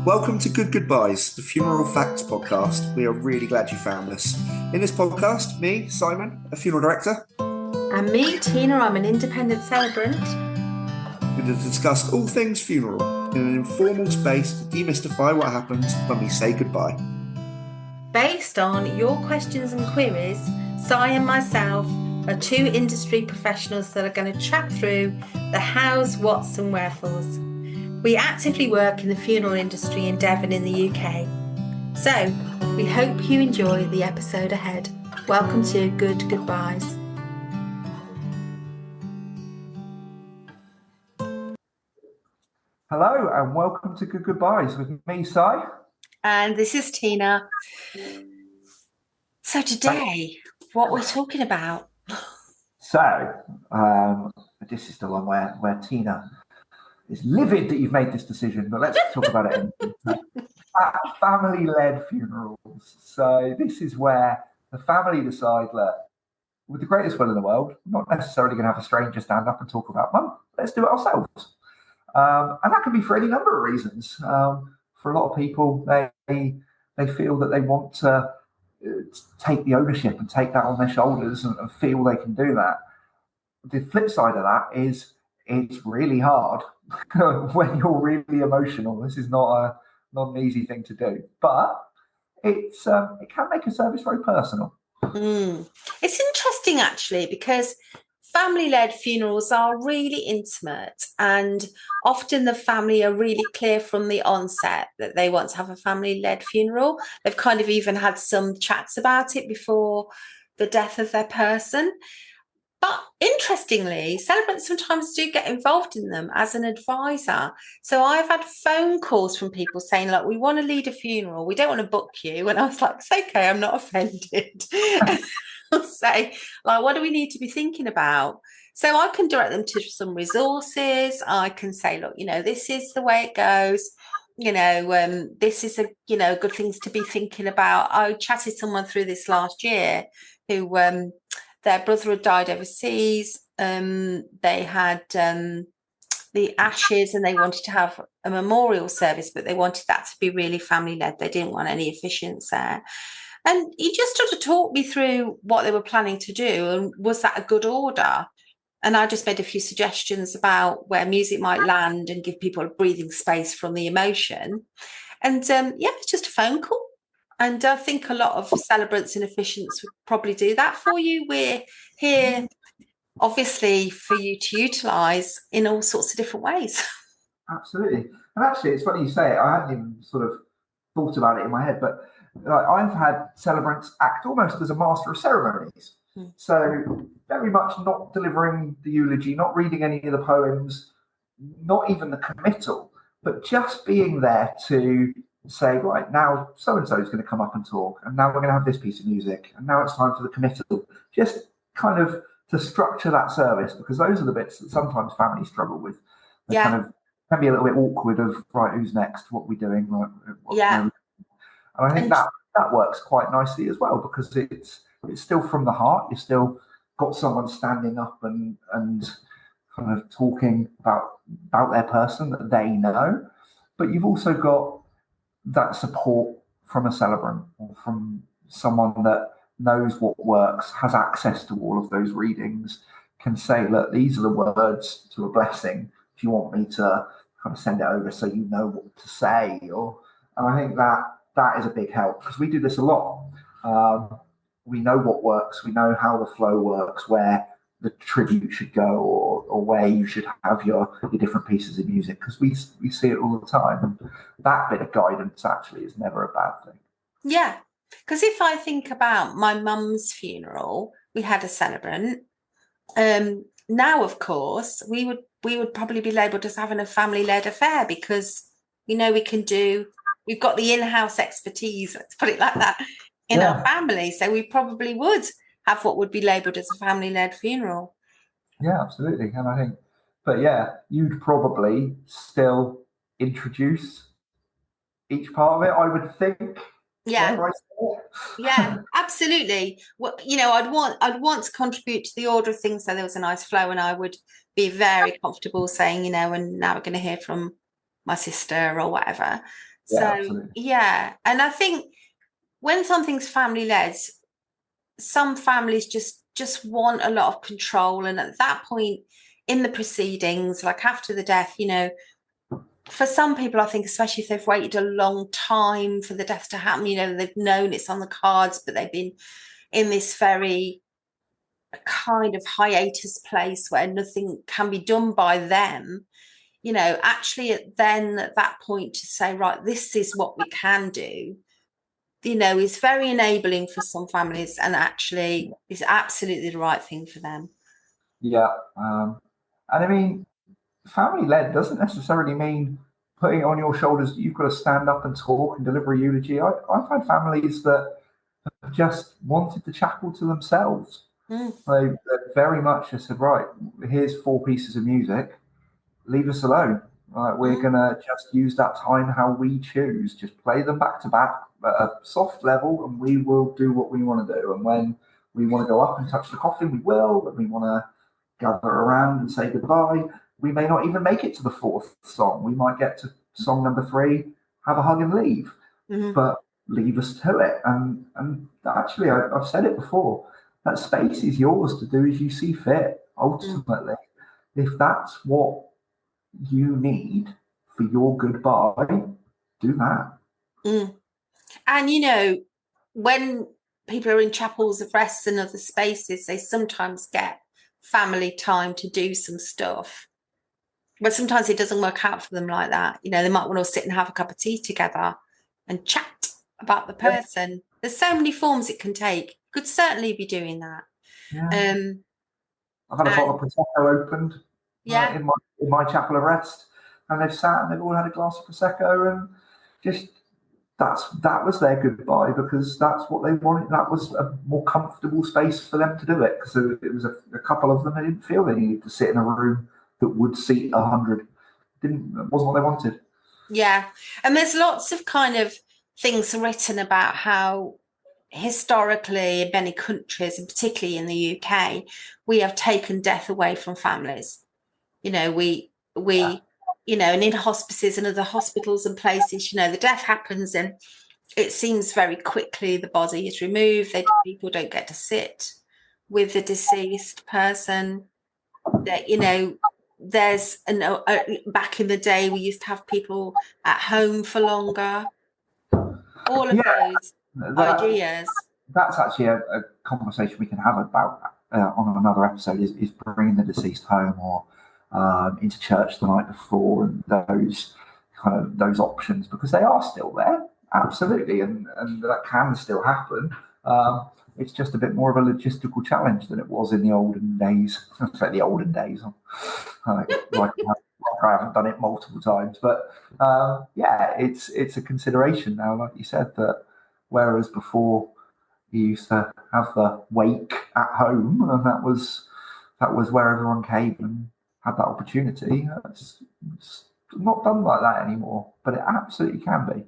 Welcome to Good Goodbyes, the Funeral Facts podcast. We are really glad you found us. In this podcast, me, Simon, a funeral director, and me, Tina, I'm an independent celebrant. we're going to discuss all things funeral in an informal space to demystify what happens when we say goodbye. Based on your questions and queries, Si and myself are two industry professionals that are going to chat through the hows, whats and wherefores. We actively work in the funeral industry in Devon in the UK. So, we hope you enjoy the episode ahead. Welcome to Good Goodbyes. Hello and welcome to Good Goodbyes with me, Si. And this is Tina. So today, what we're talking about? So, this is the one where Tina is livid that you've made this decision, but let's talk about it. Family-led funerals. So this is where the family decide that, with the greatest will in the world, we're not necessarily going to have a stranger stand up and talk about mum. Let's do it ourselves. And that can be for any number of reasons. For a lot of people, they feel that they want to take the ownership and take that on their shoulders and feel they can do that. The flip side of that is it's really hard when you're really emotional. This is not an easy thing to do, but it can make a service very personal. It's interesting actually, because family-led funerals are really intimate, and often the family are really clear from the onset that they want to have a family-led funeral. They've kind of even had some chats about it before the death of their person. But interestingly, celebrants sometimes do get involved in them as an advisor. So I've had phone calls from people saying, look, we want to lead a funeral. We don't want to book you. And I was like, it's okay, I'm not offended. I'll say, like, what do we need to be thinking about? So I can direct them to some resources. I can say, look, this is the way it goes. This is good things to be thinking about. I chatted someone through this last year who their brother had died overseas. They had the ashes and they wanted to have a memorial service, but they wanted that to be really family-led. They didn't want any officiants there. And he just sort of talked me through what they were planning to do and was that a good order? And I just made a few suggestions about where music might land and give people a breathing space from the emotion. And it's just a phone call. And I think a lot of celebrants and officiants would probably do that for you. We're here, obviously, for you to utilise in all sorts of different ways. Absolutely. And actually, it's funny you say it. I hadn't even sort of thought about it in my head, but I've had celebrants act almost as a master of ceremonies. So very much not delivering the eulogy, not reading any of the poems, not even the committal, but just being there to say, right, now so-and-so is going to come up and talk, and now we're going to have this piece of music, and now it's time for the committal. Just kind of to structure that service, because those are the bits that sometimes families struggle with. They kind of can be a little bit awkward of, right, who's next? What are we doing? And I think that works quite nicely as well, because it's still from the heart. You've still got someone standing up and kind of talking about their person that they know, but you've also got that support from a celebrant or from someone that knows what works, has access to all of those readings, can say, look, these are the words to a blessing. If you want me to kind of send it over so you know what to say, and I think that is a big help, because we do this a lot. We know what works, we know how the flow works, where the tribute should go, or where you should have your different pieces of music, because we see it all the time. And that bit of guidance actually is never a bad thing. Yeah, because if I think about my mum's funeral, we had a celebrant. Now, of course, we would probably be labelled as having a family-led affair, because we've got the in-house expertise, let's put it like that, in our family. So we probably would have what would be labelled as a family-led funeral. Yeah, absolutely. And I think, but yeah, you'd probably still introduce each part of it, I would think. Yeah, absolutely. Well, I'd want to contribute to the order of things, so there was a nice flow, and I would be very comfortable saying, and now we're going to hear from my sister or whatever. Yeah, So absolutely. yeah, and I think when something's family led, some families just want a lot of control, and at that point in the proceedings, like after the death, for some people, I think, especially if they've waited a long time for the death to happen, they've known it's on the cards, but they've been in this very kind of hiatus place where nothing can be done by them. Actually then at that point to say, right, this is what we can do, is very enabling for some families, and actually is absolutely the right thing for them. Yeah. And I mean, family led doesn't necessarily mean putting it on your shoulders that you've got to stand up and talk and deliver a eulogy. I've had families that have just wanted the chapel to themselves. They very much just said, right, here's 4 pieces of music, leave us alone. We're going to just use that time how we choose. Just play them back to back at a soft level, and we will do what we want to do. And when we want to go up and touch the coffin, we will. When we want to gather around and say goodbye, we may not even make it to the 4th song. We might get to song number 3, have a hug and leave. But leave us to it. And actually, I've said it before, that space is yours to do as you see fit. Ultimately, if that's what you need for your goodbye, do that. And when people are in chapels of rest and other spaces, they sometimes get family time to do some stuff, but sometimes it doesn't work out for them like that. They might want to sit and have a cup of tea together and chat about the person. There's so many forms it can take. Could certainly be doing that. Yeah. I've had a bottle of prosecco opened in my chapel of rest, and they've sat and they've all had a glass of prosecco, and just that was their goodbye, because that's what they wanted. That was a more comfortable space for them to do it, because it was a couple of them they didn't feel they needed to sit in a room that would seat 100. That wasn't what they wanted. Yeah, and there's lots of kind of things written about how historically in many countries, and particularly in the UK, we have taken death away from families. And in hospices and other hospitals and places, the death happens and it seems very quickly the body is removed. People don't get to sit with the deceased person. There's back in the day we used to have people at home for longer. All of those ideas. That's actually a conversation we can have about on another episode. Is bringing the deceased home or into church the night before, and those options, because they are still there, absolutely, and that can still happen. It's just a bit more of a logistical challenge than it was in the olden days. Say the olden days, like I haven't done it multiple times, but it's a consideration now, like you said, that whereas before you used to have the wake at home, and that was where everyone came and had that opportunity. It's not done like that anymore, but it absolutely can be.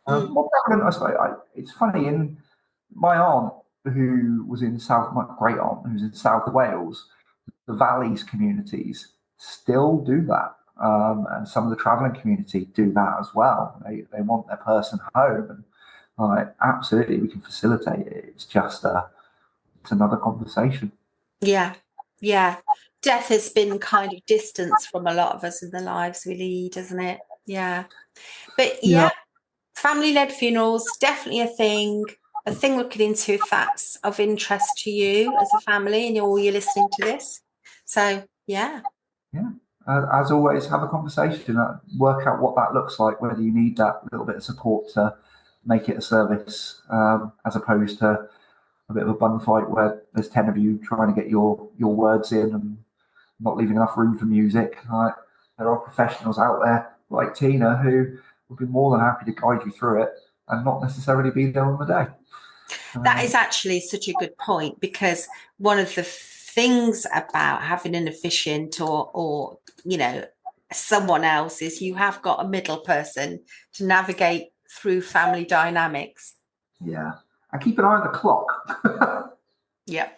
More prevalent, I suppose. It's funny, in my aunt, who was in my great aunt, who's in South Wales, the valleys communities still do that. And some of the travelling community do that as well. They want their person home, and absolutely we can facilitate it. It's just it's another conversation. Yeah. Death has been kind of distance from a lot of us in the lives we lead, isn't it? Yeah. But family-led funerals, definitely a thing looking into if that's of interest to you as a family and you're listening to this. So, yeah. As always, have a conversation, work out what that looks like, whether you need that little bit of support to make it a service, as opposed to a bit of a bun fight where there's 10 of you trying to get your words in and not leaving enough room for music. There are professionals out there like Tina who would be more than happy to guide you through it and not necessarily be there on the day. That is actually such a good point, because one of the things about having an officiant or someone else is you have got a middle person to navigate through family dynamics. Yeah, and keep an eye on the clock. Yeah.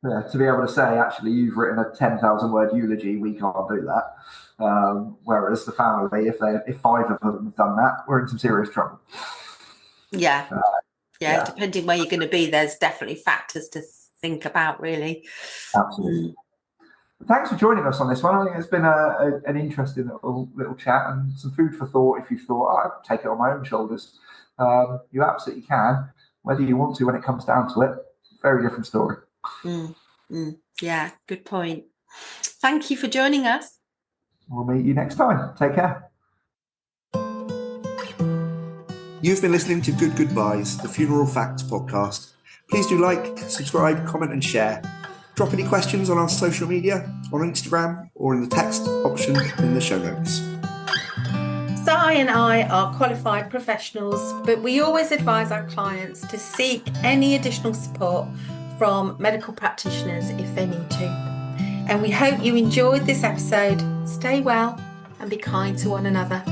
Yeah, to be able to say, actually, you've written a 10,000 word eulogy, we can't do that. Whereas the family, if 5 of them have done that, we're in some serious trouble. Yeah. Depending where you're going to be, there's definitely factors to think about, really. Absolutely. Thanks for joining us on this one. I think it's been an interesting little chat and some food for thought. If you've thought, I'll take it on my own shoulders, you absolutely can. Whether you want to when it comes down to it, very different story. Yeah, good point. Thank you for joining us. We'll meet you next time. Take care. You've been listening to Good Goobyes, the Funeral Facts podcast. Please do like, subscribe, comment and share. Drop any questions on our social media, on Instagram, or in the text option in the show notes. Si and I are qualified professionals, but we always advise our clients to seek any additional support from medical practitioners if they need to. And we hope you enjoyed this episode. Stay well and be kind to one another.